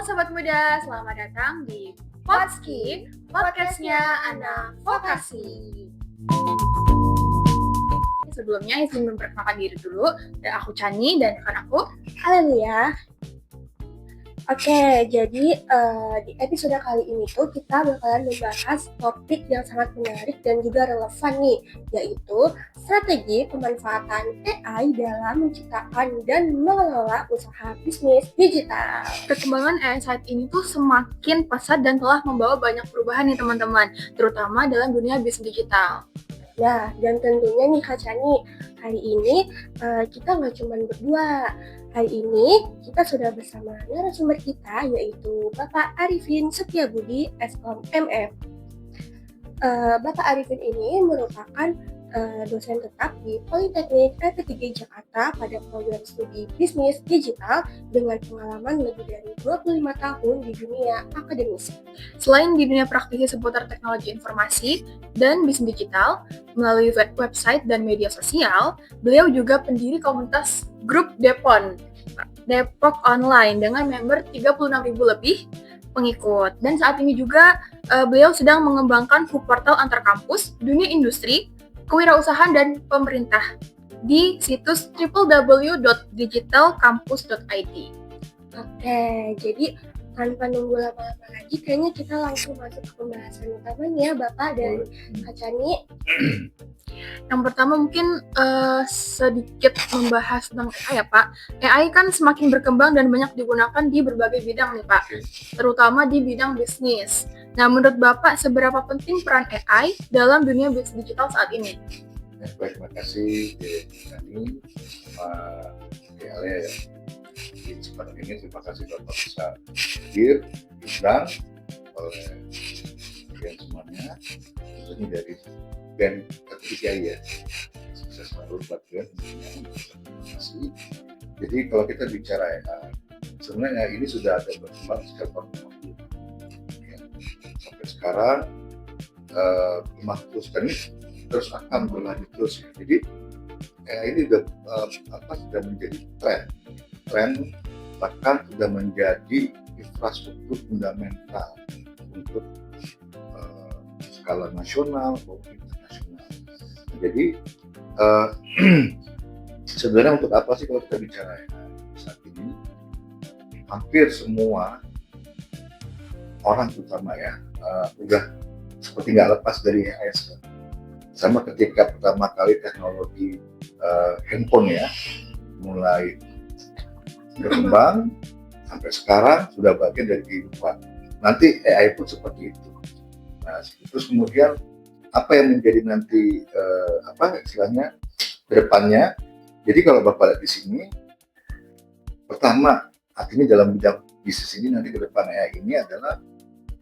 Sobat Muda, selamat datang di Podski, podcastnya Anak Vokasi. Sebelumnya izin memperkenalkan diri dulu, dan aku Chani dan rekan aku Haleluya. Oke, jadi di episode kali ini tuh kita bakalan membahas topik yang sangat menarik dan juga relevan nih, yaitu strategi pemanfaatan AI dalam menciptakan dan mengelola usaha bisnis digital. Perkembangan AI saat ini tuh semakin pesat dan telah membawa banyak perubahan nih teman-teman, terutama dalam dunia bisnis digital. Nah, dan tentunya nih Kak Chani, hari ini kita nggak cuma berdua. Hari ini kita sudah bersama narasumber kita, yaitu Bapak Arifin Setiabudi, SKOM MF. Bapak Arifin ini merupakan dosen tetap di Politeknik PT3 Jakarta pada program studi bisnis digital dengan pengalaman lebih dari 25 tahun di dunia akademis. Selain di dunia praktisi seputar teknologi informasi dan bisnis digital, melalui website dan media sosial, beliau juga pendiri komunitas grup Depok Online dengan member 36.000 lebih pengikut. Dan saat ini juga beliau sedang mengembangkan hub portal antar kampus, dunia industri, kewirausahaan dan pemerintah di situs www.digitalcampus.id. Oke, jadi tanpa nunggu lama-lama lagi, kayaknya kita langsung masuk ke pembahasan utamanya, Bapak dan Kak Chani. Yang pertama mungkin sedikit membahas tentang AI ya Pak. AI kan semakin berkembang dan banyak digunakan di berbagai bidang nih Pak, terutama di bidang bisnis. Nah, menurut Bapak seberapa penting peran AI dalam dunia bisnis digital saat ini? Baik, terima kasih Dani, Pak Ale. Di kesempatan ini terima kasih Bapak bisa hadir, diundang oleh kalian semuanya, tentunya dari band ketiga ya, sukses selalu buat band. Terima kasih. Jadi kalau kita bicara AI, sebenarnya ini sudah ada berkembang sejak tahun 50 ya. Sampai sekarang terus dan ini terus akan berlanjut terus ya. Jadi AI ini sudah menjadi tren bahkan sudah menjadi infrastruktur fundamental untuk skala nasional maupun internasional. Jadi sebenarnya untuk apa sih kalau kita bicara saat ini? Hampir semua orang terutama ya udah seperti nggak lepas dari AI sekarang. Sama ketika pertama kali teknologi handphone ya mulai berkembang sampai sekarang sudah bagian dari kehidupan. Nanti AI pun seperti itu. Nah, terus kemudian apa yang menjadi nanti istilahnya ke depannya? Jadi kalau Bapak lihat di sini, pertama artinya dalam bidang bisnis ini nanti ke depan AI ini adalah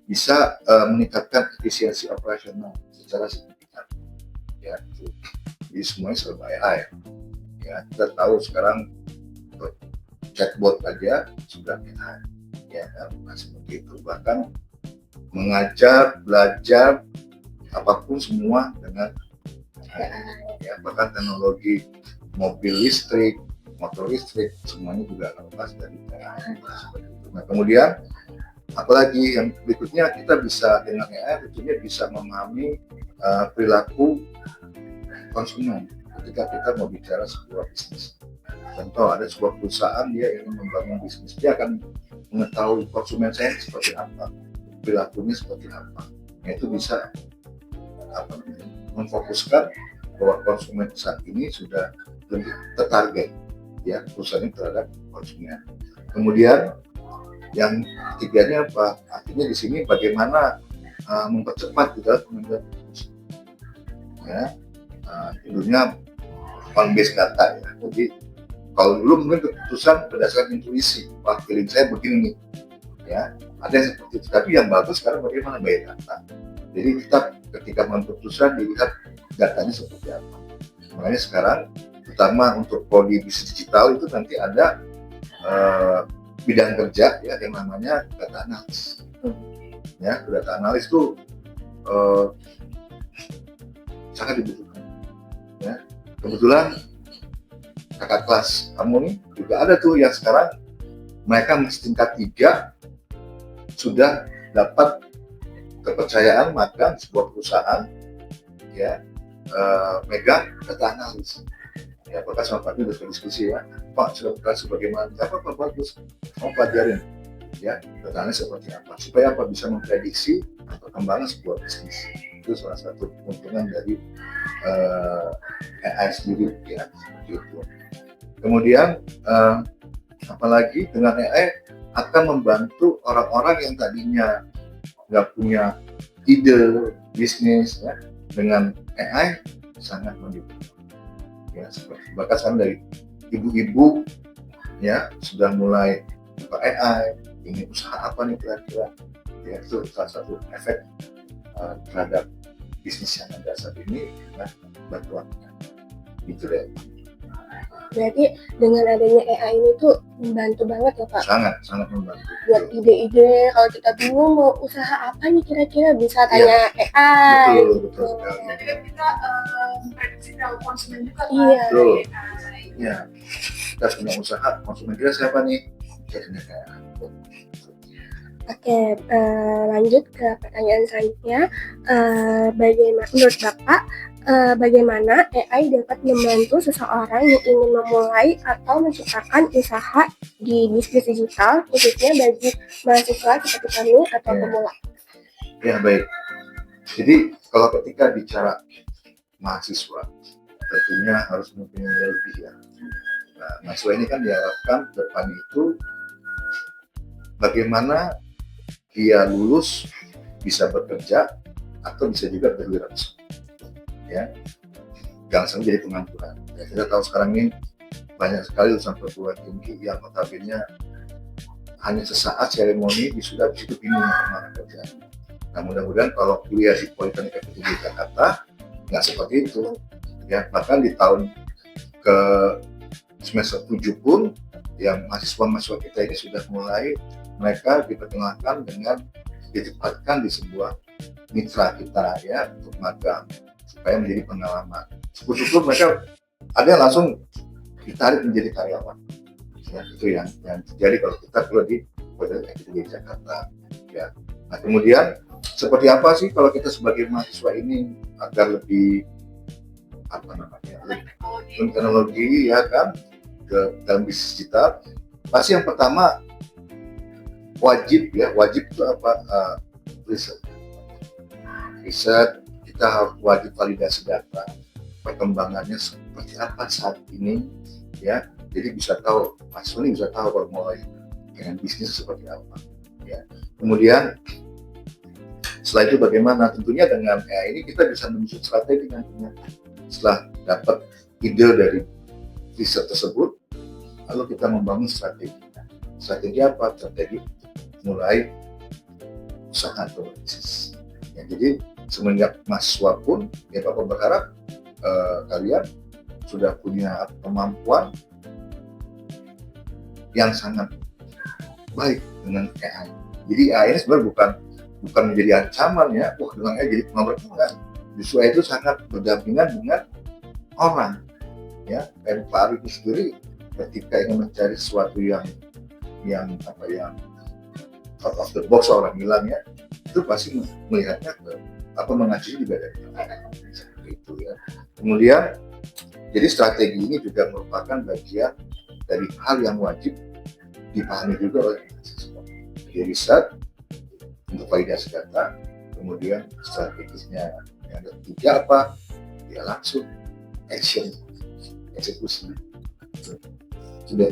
bisa meningkatkan efisiensi operasional secara signifikan. Ya, jadi semuanya serba AI. Ya, kita tahu sekarang chatbot aja sudah AI, ya kan, seperti itu. Bahkan mengajar, belajar, apapun semua dengan AI. Ya, bahkan teknologi mobil listrik, motor listrik, semuanya juga lepas dari AI. Nah, kemudian apalagi yang berikutnya kita bisa dengan AI tentunya bisa memahami perilaku konsumen ketika kita mau bicara sebuah bisnis. Contoh ada sebuah perusahaan dia ingin membangun bisnis, dia akan mengetahui konsumen saya seperti apa, perilakunya seperti apa. Nah, itu bisa memfokuskan bahwa konsumen saat ini sudah lebih tertarget ya perusahaan ini terhadap konsumen. Kemudian yang ketiganya apa? Artinya di sini bagaimana mempercepat juga pengambilan keputusan. Ya, tentunya on base data ya. Jadi kalau dulu mungkin keputusan berdasarkan intuisi, wah feeling saya begini nih, ya ada yang seperti itu. Tapi yang bagus sekarang bagaimana bayar data. Jadi kita ketika mengambil keputusan dilihat datanya seperti apa. Makanya sekarang, terutama untuk prodi bisnis digital itu nanti ada bidang kerja ya yang namanya data analis. Ya, data analis itu sangat dibutuhkan. Ya, kebetulan kakak kelas kamu nih juga ada tuh yang sekarang mereka masih tingkat 3 sudah dapat kepercayaan, maka sebuah perusahaan ya megang data analis. Ya, apakah sama Pak sudah diskusi ya, Pak sudah bekerja sebagaimana, apa bagus, mau pelajarin ya data analis seperti apa, supaya apa bisa memprediksi perkembangan sebuah bisnis. Itu salah satu keuntungan dari AI sendiri ya, seperti itu. Kemudian apalagi dengan AI akan membantu orang-orang yang tadinya nggak punya ide bisnis ya, dengan AI sangat mendukung. Ya, seperti bahkan sekarang dari ibu-ibu ya sudah mulai buka AI, ini usaha apa nih kira-kira, ya itu salah satu efek terhadap bisnis yang ada saat ini ya, bantuannya gitu deh. Berarti dengan adanya AI ini tuh membantu banget ya Pak? Sangat membantu. Buat ide-ide, kalau kita bingung mau usaha apa nih kira-kira bisa tanya AI. Betul sekali. Jadi kan kita memprediksi kalau konsumen juga kan. Iya. Betul. Ya, kita punya usaha, konsumen kita siapa nih? Jadinya kayak Oke, lanjut ke pertanyaan selanjutnya. Bagaimana menurut Bapak, bagaimana AI dapat membantu seseorang yang ingin memulai atau menciptakan usaha di bisnis digital, khususnya bagi mahasiswa seperti kami atau pemula? Ya, baik. Jadi kalau ketika bicara mahasiswa, tentunya harus mempunyai lebih ya. Nah, mahasiswa ini kan diharapkan depan itu bagaimana dia lulus bisa bekerja atau bisa juga berwirausaha. Ya, jangan sampai jadi pengangguran. Ya, kita tahu sekarang ini banyak sekali lulusan perguruan tinggi yang notabene hanya sesaat seremoni wisuda habis itu bingung kemana kerja. Nah, mudah-mudahan kalau kuliah di Politeknik FTB Jakarta nggak seperti itu. Ya, bahkan di tahun ke semester 7 pun yang mahasiswa kita ini sudah mulai mereka diperkenalkan dengan ditempatkan di sebuah mitra kita ya untuk magang supaya menjadi pengalaman. Syukur-syukur mereka ada yang langsung ditarik menjadi karyawan. Ya, itu yang terjadi kalau kita keluar di Politeknik FTB Jakarta. Ya. Nah, kemudian seperti apa sih kalau kita sebagai mahasiswa ini agar lebih lebih teknologi ya kan ke dalam bisnis digital? Pasti yang pertama wajib itu apa? Riset kita harus wajib validasi data perkembangannya seperti apa saat ini ya, jadi bisa tahu mahasiswa ini bisa tahu kalau mulai dengan bisnis seperti apa ya. Kemudian setelah itu bagaimana, tentunya dengan AI ini kita bisa menyusun strategi nantinya setelah dapat ide dari riset tersebut, lalu kita membangun strategi apa? Strategi mulai usaha atau bisnis. Ya, jadi semenjak mahasiswa pun, ya Bapak berharap kalian sudah punya kemampuan yang sangat baik dengan AI. Jadi AI ini sebenarnya bukan menjadi ancaman ya, dengan AI jadi pengobrat, enggak. Justru AI itu sangat berdampingan dengan orang. Ya, dan Pak Arif sendiri ketika ingin mencari sesuatu yang out of the box orang bilang ya, itu pasti melihatnya mengacu juga dari seperti itu ya. Kemudian jadi strategi ini juga merupakan bagian dari hal yang wajib dipahami juga oleh mahasiswa. Jadi riset untuk validasi data, kemudian strategisnya yang ketiga apa? Ya langsung eksekusi. Sudah.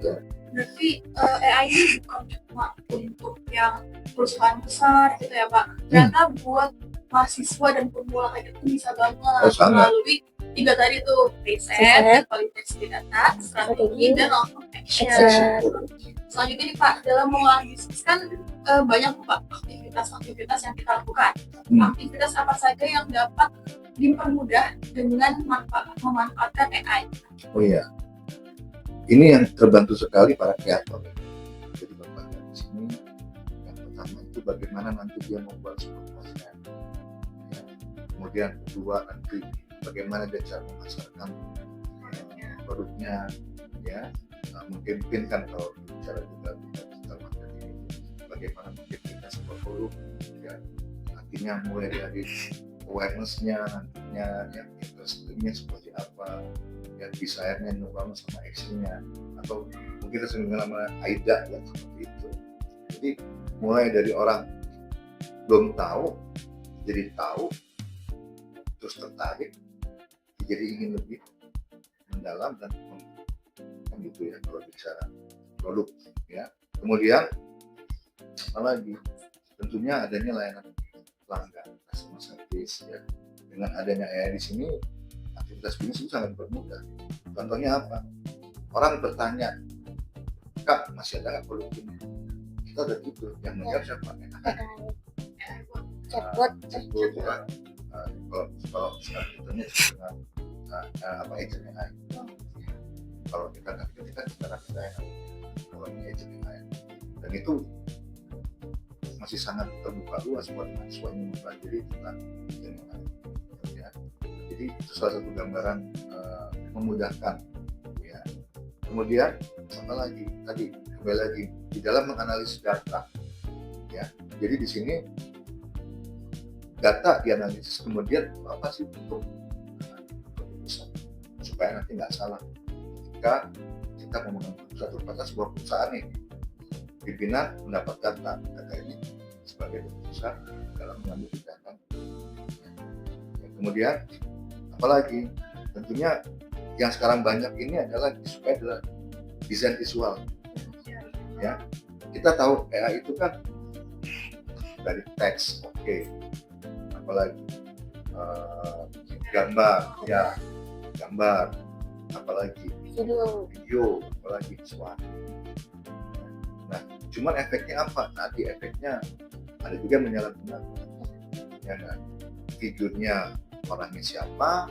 Ya. Berarti AI ini bukan cuma untuk yang perusahaan besar gitu ya Pak. Ternyata buat mahasiswa dan pemula kayak gitu bisa banget melalui tiga tadi tuh riset, validasi data, strategi, dan langsung action. Selanjutnya nih Pak, dalam mengolah bisnis kan banyak Pak aktivitas yang kita lakukan. Aktivitas apa saja yang dapat dipermudah dengan memanfaatkan AI? Oh iya. Ini yang terbantu sekali para kreator. Jadi Bapak di sini yang pertama itu bagaimana nanti dia membuat sebuah konten. Ya. Kemudian kedua nanti bagaimana dia cara memasarkan produknya, ya. Nah, mungkin kan kalau bicara juga digital marketing, bagaimana mungkin 40 ya, artinya mulai dari awareness-nya, nantinya yang industri-nya seperti apa, yang desire-nya nurun sama action-nya, atau mungkin kita sering nama AIDA ya, seperti itu. Jadi mulai dari orang belum tahu jadi tahu, terus tertarik, jadi ingin lebih mendalam dan kan gitu ya kalau bicara produk ya. Kemudian apalagi tentunya adanya layanan pelanggan customer service ya. Dengan adanya AI di sini aktivitas bisnis itu sangat bermudah. Contohnya apa? Orang bertanya, Kak masih ada nggak produk ini? Kita udah gitu, yang menjawab siapa? Chatbot. Ya. Kalau sekarang kita dengan apa agent AI. Kalau kita kalau ini agent AI, dan itu masih sangat terbuka luas buat mahasiswa yang mempelajari tentang agent AI. Ya. Jadi itu salah satu gambaran memudahkan. Ya. Kemudian apa lagi? Tadi kembali lagi di dalam menganalisis data. Ya. Jadi di sini data dianalisis, kemudian apa sih bentuk keputusan supaya nanti nggak salah ketika kita memegang keputusan terbatas sebuah perusahaan ini, pimpinan mendapat data ini sebagai keputusan dalam mengambil tindakan. Kemudian apalagi tentunya yang sekarang banyak ini adalah disukai adalah desain visual ya. Kita tahu AI itu kan dari teks, oke. Apalagi gambar ya, gambar, apalagi video, apalagi suara. Nah, cuman efeknya apa? Nanti efeknya ada juga menyalahgunakan, ya kan? Figurnya orangnya siapa,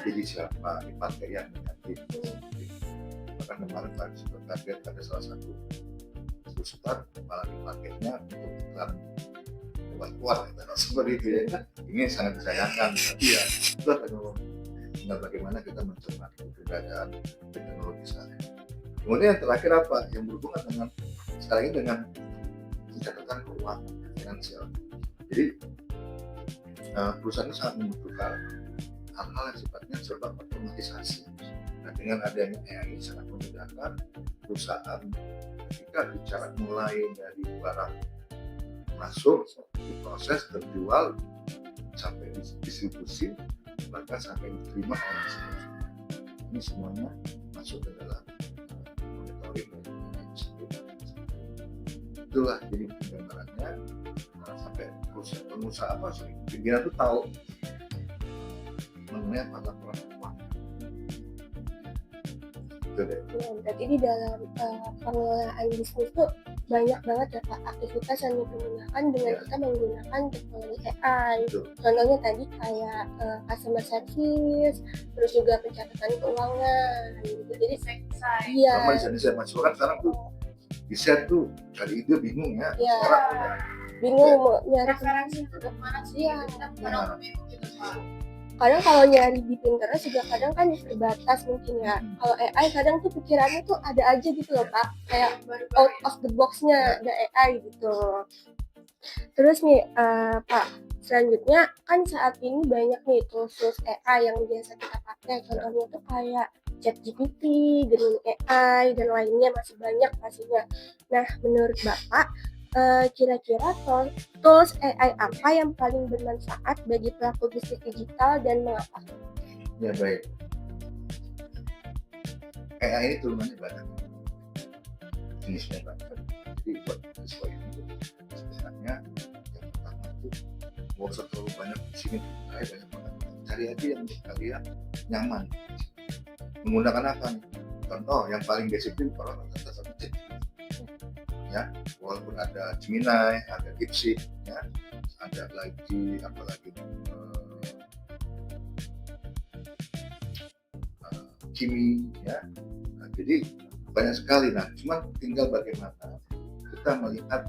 jadi siapa dipakai yang negatif. Bahkan kemarin sempat lihat ada salah satu booster malah dipakainya untuk iklan kuat seperti itu ya. Ini sangat disayangkan, tapi ya itulah teknologi. Tinggal bagaimana kita mencermati keberadaan teknologi sekarang. Kemudian yang terakhir apa? Yang berhubungan dengan sekali lagi dengan pencatatan keuangan finansial. Jadi perusahaan ini sangat membutuhkan hal-hal yang sifatnya serba otomatisasi. Nah, dengan adanya AI sangat memudahkan perusahaan ketika bicara mulai dari barang masuk, diproses, terjual, sampai distribusi, bahkan sampai diterima oleh masyarakat. Ini semuanya masuk ke dalam monitoring dan itulah jadi gambarannya sampai pengusaha apa sih? Pimpinan itu tahu mengenai laporan keuangan. Berarti di dalam pengelolaan bisnis itu banyak banget ya Pak aktivitas yang dipergunakan dengan kita menggunakan teknologi AI. Contohnya tadi kayak customer service, terus juga pencatatan keuangan gitu. Jadi iya. Sama desain mahasiswa kan sekarang tuh desain tuh cari ide bingung ya. Iya. Sekarang bingung mau nyari referensi kemana sih? Kita kadang bingung gitu Pak. Kadang kalau nyari di Pinterest juga kadang kan terbatas mungkin ya. Kalau AI kadang tuh pikirannya tuh ada aja gitu loh Pak, kayak out of the box-nya ada AI gitu. Terus nih Pak, selanjutnya kan saat ini banyak nih tools AI yang biasa kita pakai. Contohnya tuh kayak ChatGPT, Gemini AI, dan lainnya masih banyak pastinya. Nah, menurut Bapak, kira-kira tools AI apa yang paling bermanfaat bagi pelaku bisnis digital dan mengapa? Ya baik. AI ini turunannya banyak, jenisnya banyak. Jadi buat siswa ini sebenarnya yang pertama itu nggak usah terlalu banyak di sini, banyak banget. Cari aja yang untuk kalian nyaman. Menggunakan apa nih? Contoh yang paling basic itu orang rata-rata sama chat. Ya, walaupun ada Gemini, ada DeepSeek, ya, ada lagi apalagi Kimi, ya. Nah, jadi banyak sekali. Nah, cuma tinggal bagaimana kita melihat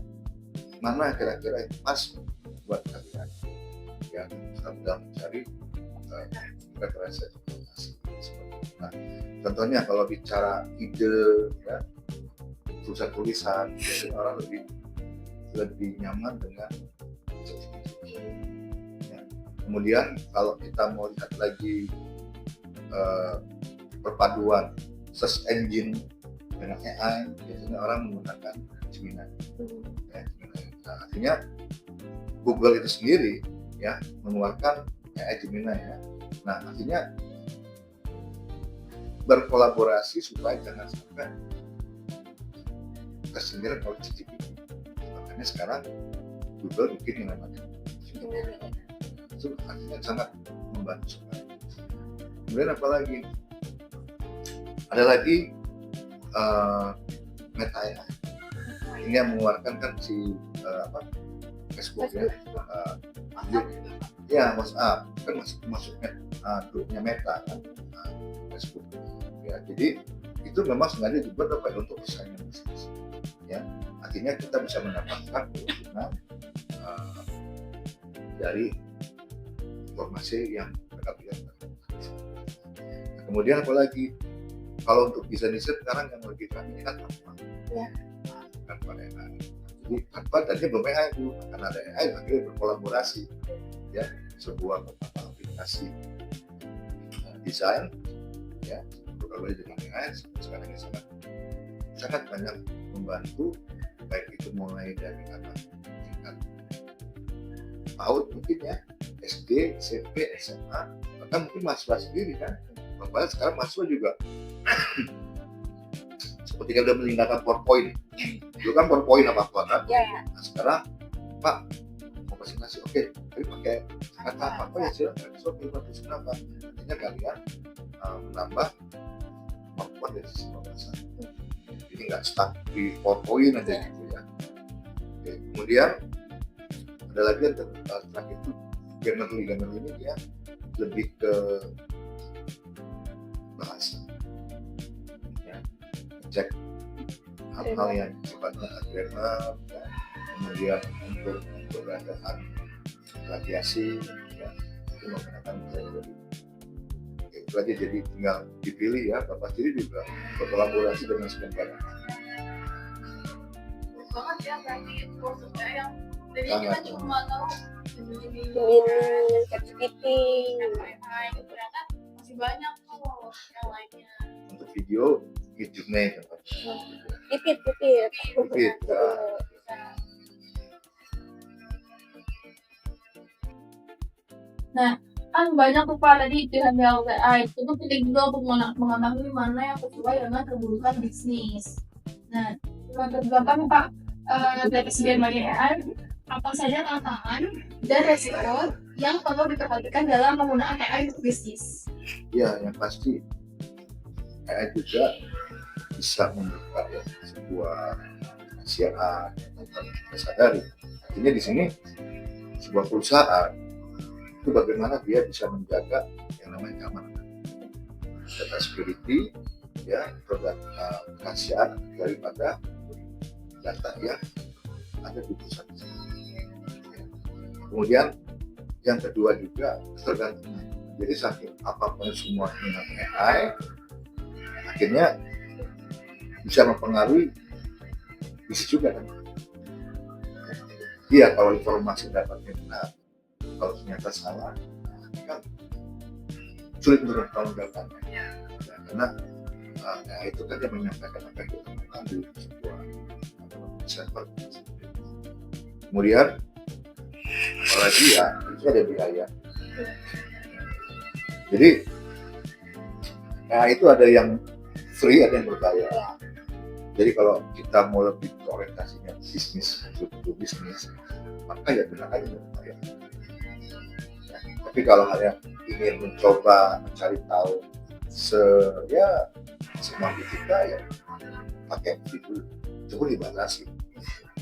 mana kira-kira yang pas buat kalian, yang sedang mencari referensi informasi. Nah, contohnya kalau bicara ide, ya, tulisan, jadi orang lebih lebih nyaman dengan ChatGPT. Ya. Kemudian kalau kita mau lihat lagi perpaduan search engine dengan AI, biasanya orang menggunakan Gemini. Ya, Gemini. Nah, artinya Google itu sendiri ya mengeluarkan AI Gemini ya. Nah, artinya berkolaborasi supaya jangan sampai tersindir oleh ChatGPT. Makanya sekarang Google bikin yang namanya Gemini. Itu artinya sangat membantu sekali. Kemudian apa lagi? Ada lagi Meta AI. Ini yang mengeluarkan kan si Facebook ya, ya WhatsApp kan masuknya grupnya Meta kan, Facebook ya. Jadi itu memang sengaja dibuat untuk persaingan bisnis ya. Artinya kita bisa mendapatkan keuntungan dari informasi yang mereka berikan. Kemudian apalagi kalau untuk desain sekarang yang lebih kami kan Canva. Ya. Canva AI. Jadi Canva tadinya belum AI itu, karena ada AI akhirnya berkolaborasi ya, sebuah aplikasi desain ya berkolaborasi dengan AI sekarang ini sangat banyak membantu, baik itu mulai dari anak tingkat PAUD mungkin ya, SD, SMP, SMA, bahkan mungkin mahasiswa sendiri kan. Bahkan sekarang mahasiswa juga seperti kita udah meninggalkan PowerPoint. Dulu kan PowerPoint apa kan? Ya. Nah, sekarang Pak mau presentasi, oke, tapi pakai kata apa ya silakan. So bagus kenapa? Artinya kalian menambah kemampuan dari sisi pembahasan. Jadi nggak stuck di PowerPoint aja gitu ya. Oke. Kemudian ada lagi yang terakhir itu Grammarly ini dia lebih ke bahasa ya, cek hal-hal yang sifatnya grammar ya. Kemudian untuk keberadaan radiasi ya, itu menggunakan Grammarly. Itu aja, jadi tinggal dipilih ya. Bapak sendiri juga berkolaborasi dengan sekian Banget ya berarti maksudnya yang jadi kita cuma tahu Gemini, ChatGPT. AI ternyata masih banyak tuh yang lainnya. untuk video Midjourney contohnya. Pipit. Pipit, ya. Nah, kan banyak tuh Pak tadi pilihan yang AI itu penting juga untuk mengetahui mana yang sesuai dengan kebutuhan bisnis. Nah, untuk gampang Pak, dari segi AI, apa saja tantangan dan resiko yang perlu diperhatikan dalam penggunaan AI untuk bisnis? Ya, yang pasti AI juga bisa membuka ya, sebuah kasihan tanpa kita sadari. Artinya di sini sebuah perusahaan itu bagaimana dia bisa menjaga yang namanya keamanan, data security, ya, produk kasihan daripada data yang ada di perusahaan. Kemudian yang kedua juga ketergantungan. Jadi saking apapun semua dengan AI, akhirnya bisa mempengaruhi bisnis juga kan. Iya, kalau informasi dapatnya benar, kalau ternyata salah, kan sulit untuk bertanggung ya, karena itu kan dia menyampaikan apa yang kita lakukan di sebuah server. Kemudian apalagi ya itu ada biaya. Jadi itu ada yang free, ada yang berbayar. Jadi kalau kita mau lebih orientasinya bisnis, untuk bisnis, maka ya gunakan yang berbayar. Ya, tapi kalau hanya ingin mencoba mencari tahu semampu kita ya pakai itu cukup dibatasi.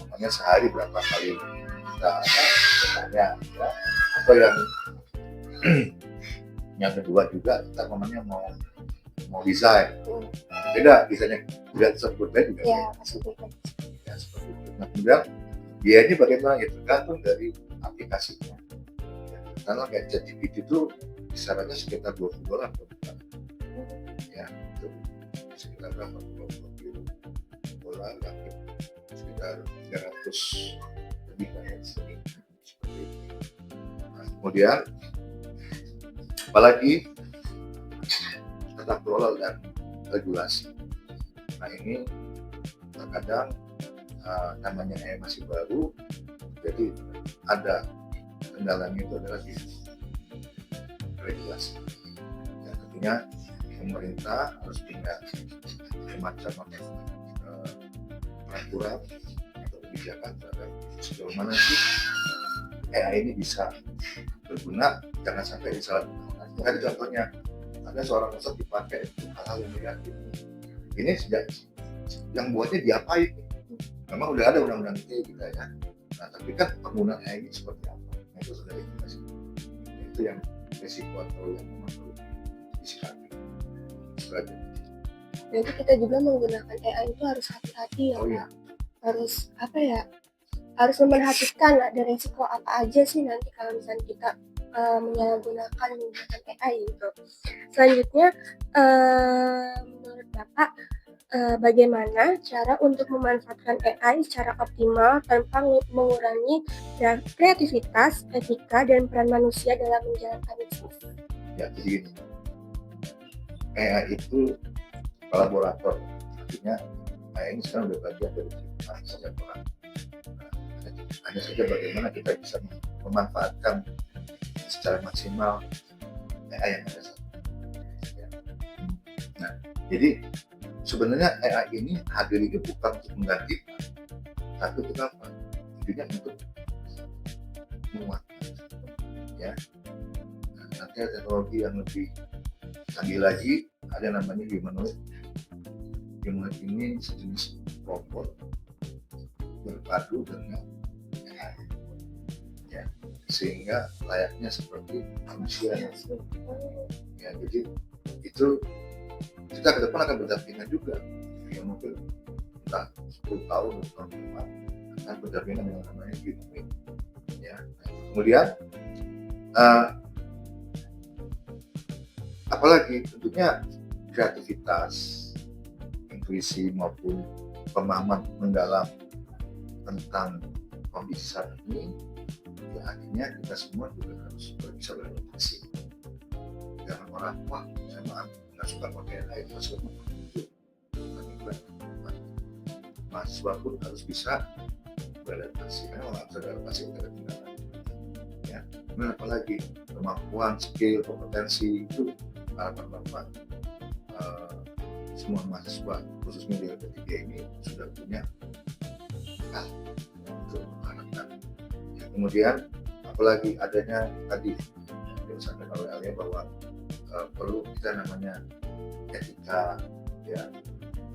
Makanya sehari berapa kali kita bertanya ya. Atau yang kedua juga kita namanya mau desain, beda desainnya tidak sebut beda juga Ya, pasti beda. ya, seperti itu. Nah, kemudian biayanya bagaimana ya tergantung dari aplikasinya ya, karena kayak ChatGPT itu kisarannya sekitar $20 per bulan ya, itu sekitar berapa $20 ya, sekitar sekitar 300 lebih banyak seperti itu. Nah, kemudian apalagi tata kelola dan regulasi. Nah ini terkadang namanya masih baru, jadi ada kendalanya itu adalah di regulasi. Dan tentunya pemerintah harus punya semacam peraturan atau kebijakan terhadap sejauh mana sih AI ini bisa berguna, jangan sampai disalahgunakan. Ada contohnya, ada seorang ustadz dipakai hal-hal yang negatif. Ini sejak yang buatnya diapain? Memang udah ada undang-undang itu gitu ya. Nah tapi kan penggunaan AI ini seperti apa? Nah, itu sudah regulasi. Itu yang resiko atau yang memang perlu disikapi. Jadi kita juga menggunakan AI itu harus hati-hati ya, Oh Pak. iya. Harus apa ya? Harus memerhatikan ada resiko apa aja sih nanti kalau misalnya kita menyalahgunakan menggunakan AI gitu. Selanjutnya, menurut Bapak, bagaimana cara untuk memanfaatkan AI secara optimal tanpa mengurangi kreativitas, etika, dan peran manusia dalam menjalankan bisnis? Ya, jadi gini. AI itu kolaborator, artinya AI ini sekarang udah bagian dari kehidupan setiap orang. Hanya saja bagaimana kita bisa memanfaatkan secara maksimal AI yang ada saat ini. Nah, jadi sebenarnya AI ini hadir itu bukan untuk menggantikan, tapi untuk apa? Tujuannya untuk menguatkan. Ya, nah, nanti ada teknologi yang lebih canggih lagi, ada namanya humanoid. Humanoid ini sejenis robot berpadu dengan AI, ya, sehingga layaknya seperti manusia. Ya, jadi itu kita ke depan akan berdampingan juga. Ya, mungkin entah 10 tahun atau tahun depan akan berdampingan dengan namanya humanoid. Ya, kemudian apalagi tentunya kreativitas, intuisi maupun pemahaman mendalam tentang kondisi saat ini, ya akhirnya kita semua juga harus bisa beradaptasi. Jangan orang, wah saya nggak suka pakai AI, nggak suka pakai itu. Mahasiswa pun harus bisa beradaptasi, karena orang bisa beradaptasi kepada kendala. Ya, kemudian apalagi kemampuan, skill, kompetensi itu harapan Bapak semua mahasiswa khususnya di LP3 ini sudah punya bekal untuk mengharapkan. Ya, kemudian apalagi adanya tadi yang disampaikan oleh Alia bahwa perlu kita namanya etika, ya,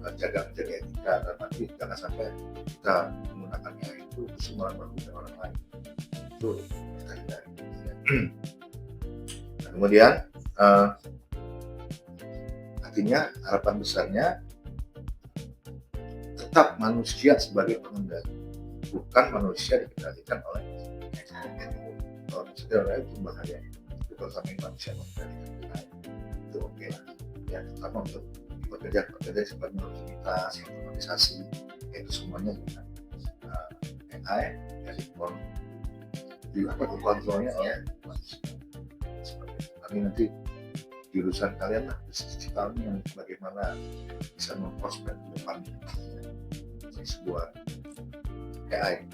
menjaga etika, tapi jangan sampai kita menggunakannya itu semua merugikan orang lain. Itu kita hindari. Ya. Nah, kemudian artinya harapan besarnya tetap manusia sebagai pengendali, bukan manusia dikendalikan oleh kalau manusia oleh itu bahaya. Kalau kami manusia mengendalikan itu oke lah. Ya, terutama untuk pekerja seperti rutinitas, otomatisasi, itu semuanya dengan AI dari kontrolnya oleh manusia. Seperti itu. Kami nanti jurusan kalian lah, digital yang bagaimana bisa memprospek ke depan sebuah AI.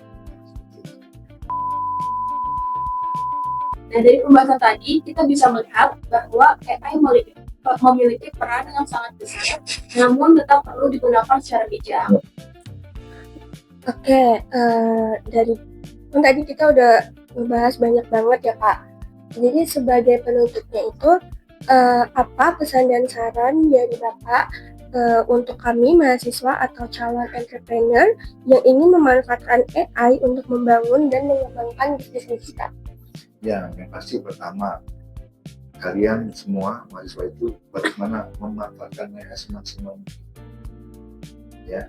Nah, dari pembahasan tadi kita bisa melihat bahwa AI memiliki peran yang sangat besar, namun tetap perlu digunakan secara bijak. Oke, dari tadi kita udah membahas banyak banget ya Pak. Jadi sebagai penutupnya itu apa pesan dan saran dari Bapak untuk kami mahasiswa atau calon entrepreneur yang ingin memanfaatkan AI untuk membangun dan mengembangkan bisnis kita? Ya, yang pasti pertama kalian semua mahasiswa itu bagaimana memanfaatkannya semaksimal mungkin. Ya,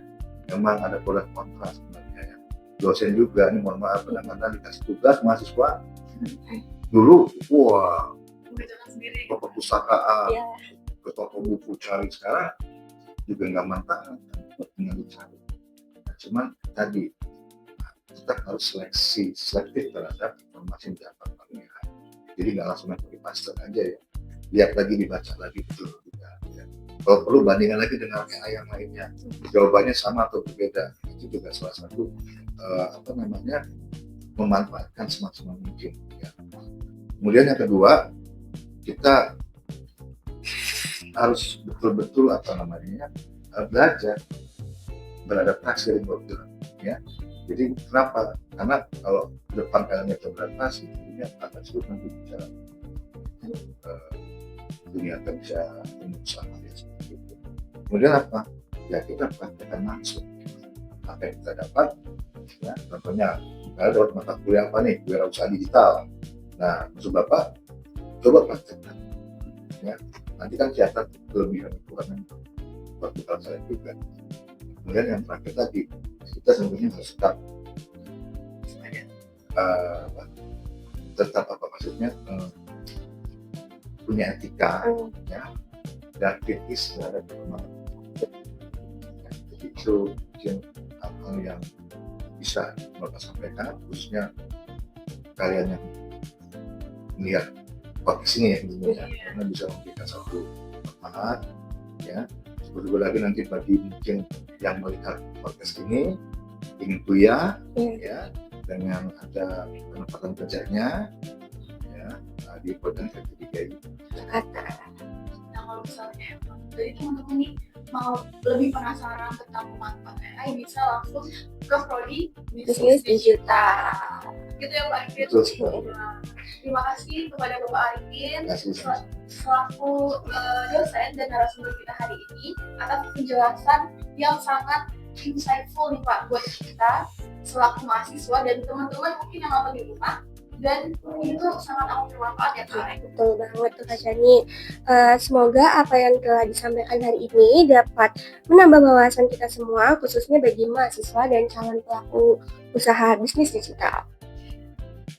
memang ada pro dan kontra sebenarnya ya. Dosen juga ini mohon maaf kadang-kadang dikasih tugas mahasiswa dulu, wah ke perpustakaan, ke toko buku cari, sekarang juga nggak mantap tinggal dicari. Nah, cuman tadi kita harus selektif terhadap informasi yang didapat melalui AI. Jadi nggak langsung copy paste aja ya, lihat lagi, dibaca lagi betul juga ya. Kalau perlu bandingkan lagi dengan AI yang lainnya, jawabannya sama atau berbeda, itu juga salah satu memanfaatkan semaksimal mungkin ya. Kemudian yang kedua, kita harus betul-betul belajar beradaptasi dengan program ya. Jadi kenapa? Karena kalau ke depan kalian beradaptasi, dunia akan sulit nanti bicara dunia kerja, usaha ya, seperti itu. Kemudian apa? Ya kita praktekkan langsung apa yang kita dapat. Ya, contohnya, kalian dapat mata kuliah apa nih? Wirausaha digital. Nah, maksud Bapak, coba praktekkan. Ya, nanti kan kelihatan kelebihan kekurangan waktu saya juga. Kemudian yang terakhir tadi, kita sebenarnya harus tetap punya etika ya, dan kritis terhadap perkembangan. Jadi itu mungkin hal yang bisa Bapak sampaikan, khususnya kalian yang melihat podcast ini ya, karena bisa memberikan satu manfaat ya. Seperti lagi nanti bagi mungkin yang melihat podcast ini ingin kuliah ya, dengan ada penempatan kerjanya ya, di program ketiga ini. Nah, kalau misalnya dari teman-teman nih mau lebih penasaran tentang pemanfaatan AI, bisa langsung ke prodi bisnis digital. Gitu ya Pak Arifin. Terima kasih kepada Bapak Arifin selaku dosen dan narasumber kita hari ini atas penjelasan yang sangat insightful nih Pak buat kita selaku mahasiswa dan teman-teman mungkin yang nonton di rumah, dan itu sangat amat bermanfaat ya Kak. Betul banget tuh Kak Chani. Semoga apa yang telah disampaikan hari ini dapat menambah wawasan kita semua, khususnya bagi mahasiswa dan calon pelaku usaha bisnis digital.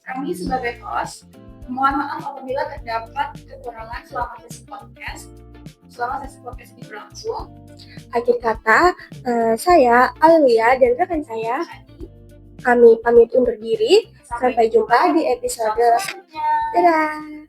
Kami sebagai host, mohon maaf apabila terdapat kekurangan selama sesi podcast ini berlangsung. Akhir kata, saya, Alia, dan rekan saya, kami pamit undur diri. Sampai jumpa di episode selanjutnya. Dadah!